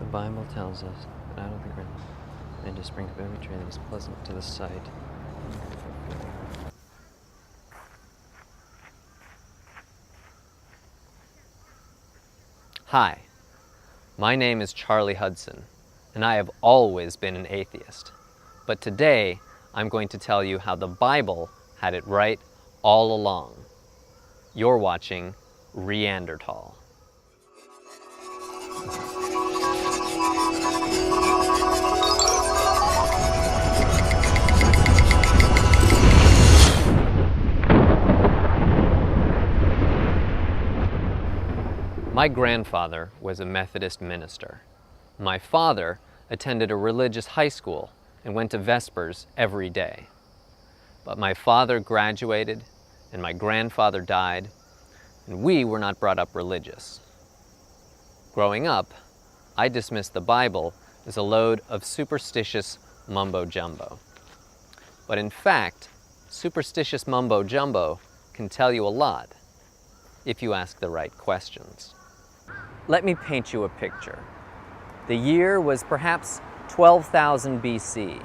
Bible tells us that out of the ground may to spring up every tree that is pleasant to the sight. Hi, my name is Charlie Hudson, and I have always been an atheist. But today, I'm going to tell you how the Bible had it right all along. You're watching Reanderthal. My grandfather was a Methodist minister. My father attended a religious high school and went to vespers every day. But my father graduated and my grandfather died, and we were not brought up religious. Growing up, I dismissed the Bible as a load of superstitious mumbo-jumbo. But in fact, superstitious mumbo-jumbo can tell you a lot if you ask the right questions. Let me paint you a picture. The year was perhaps 12,000 BC,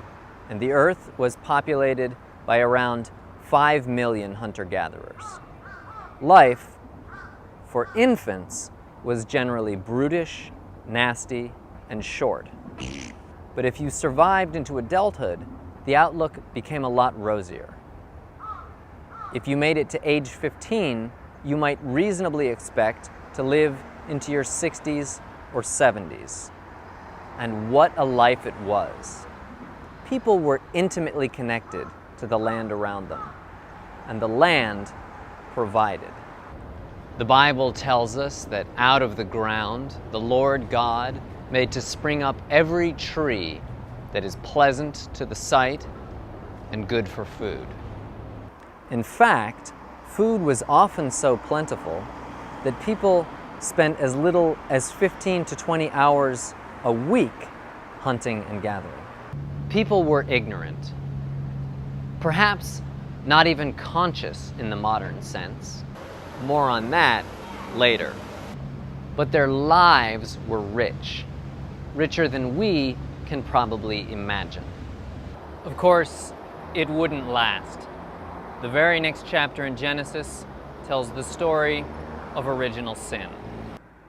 and the Earth was populated by around 5 million hunter-gatherers. Life, for infants, was generally brutish, nasty, and short. But if you survived into adulthood, the outlook became a lot rosier. If you made it to age 15, you might reasonably expect to live into your 60s or 70s. And what a life it was. People were intimately connected to the land around them, and the land provided. The Bible tells us that out of the ground, the Lord God made to spring up every tree that is pleasant to the sight and good for food. In fact, food was often so plentiful that people spent as little as 15 to 20 hours a week hunting and gathering. People were ignorant, perhaps not even conscious in the modern sense. More on that later. But their lives were rich, richer than we can probably imagine. Of course, it wouldn't last. The very next chapter in Genesis tells the story of original sin.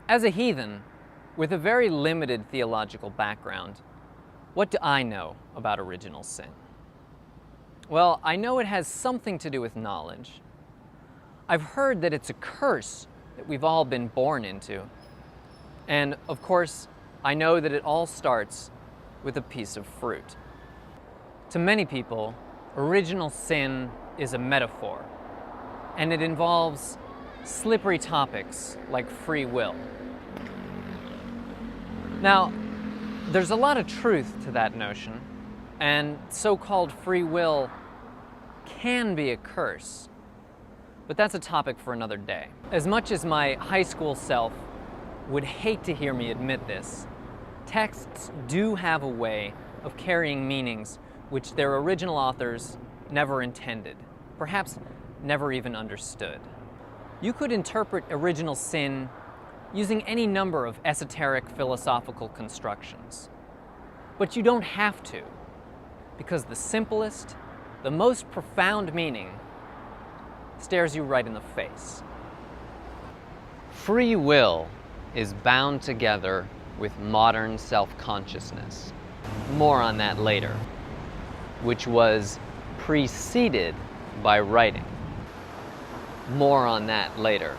As a heathen, with a very limited theological background, what do I know about original sin? Well, I know it has something to do with knowledge. I've heard that it's a curse that we've all been born into. And of course, I know that it all starts with a piece of fruit. To many people, original sin is a metaphor, and it involves slippery topics like free will. Now, there's a lot of truth to that notion, and so-called free will can be a curse, but that's a topic for another day. As much as my high school self would hate to hear me admit this, texts do have a way of carrying meanings which their original authors never intended, perhaps never even understood. You could interpret original sin using any number of esoteric philosophical constructions. But you don't have to, because the simplest, the most profound meaning stares you right in the face. Free will is bound together with modern self-consciousness. More on that later, which was preceded by writing. More on that later.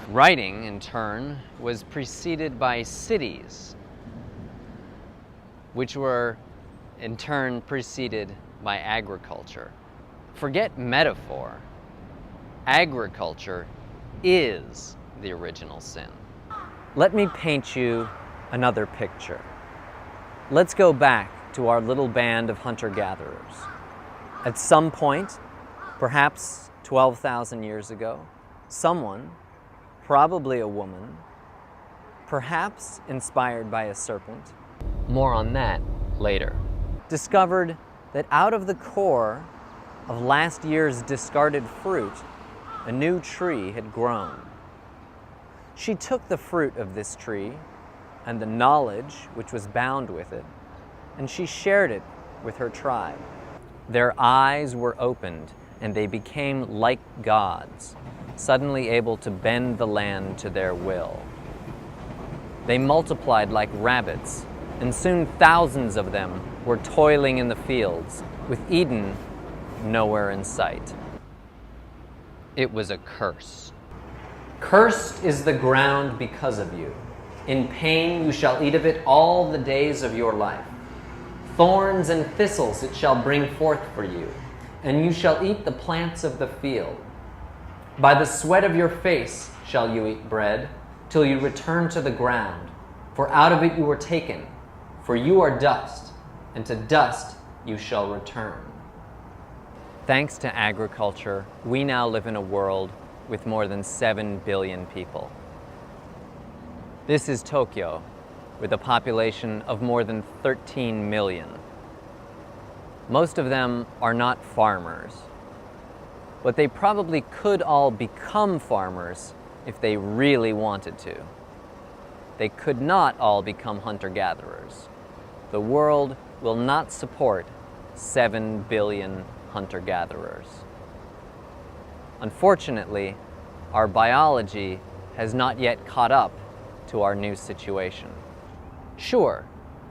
Writing, in turn, was preceded by cities, which were, in turn, preceded by agriculture. Forget metaphor. Agriculture is the original sin. Let me paint you another picture. Let's go back to our little band of hunter-gatherers. At some point, perhaps 12,000 years ago, someone, probably a woman, perhaps inspired by a serpent, more on that later, discovered that out of the core of last year's discarded fruit, a new tree had grown. She took the fruit of this tree and the knowledge which was bound with it, and she shared it with her tribe. Their eyes were opened, and they became like gods, suddenly able to bend the land to their will. They multiplied like rabbits, and soon thousands of them were toiling in the fields, with Eden nowhere in sight. It was a curse. Cursed is the ground because of you. In pain you shall eat of it all the days of your life. Thorns and thistles it shall bring forth for you, and you shall eat the plants of the field. By the sweat of your face shall you eat bread, till you return to the ground. For out of it you were taken, for you are dust, and to dust you shall return. Thanks to agriculture, we now live in a world with more than 7 billion people. This is Tokyo, with a population of more than 13 million. Most of them are not farmers, but they probably could all become farmers if they really wanted to. They could not all become hunter-gatherers. The world will not support 7 billion hunter-gatherers. Unfortunately, our biology has not yet caught up to our new situation. Sure,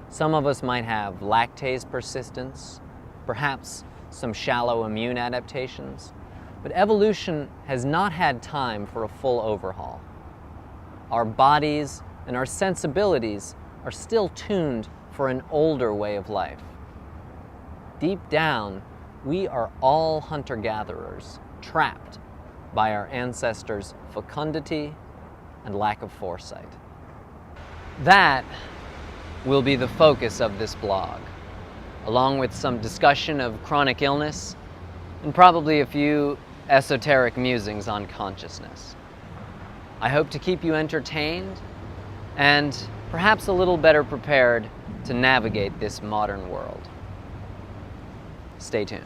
some of us might have lactase persistence, perhaps some shallow immune adaptations, but evolution has not had time for a full overhaul. Our bodies and our sensibilities are still tuned for an older way of life. Deep down, we are all hunter-gatherers, trapped by our ancestors' fecundity and lack of foresight. That will be the focus of this blog, along with some discussion of chronic illness and probably a few esoteric musings on consciousness. I hope to keep you entertained and perhaps a little better prepared to navigate this modern world. Stay tuned.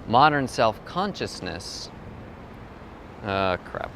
Modern self-consciousness, crap.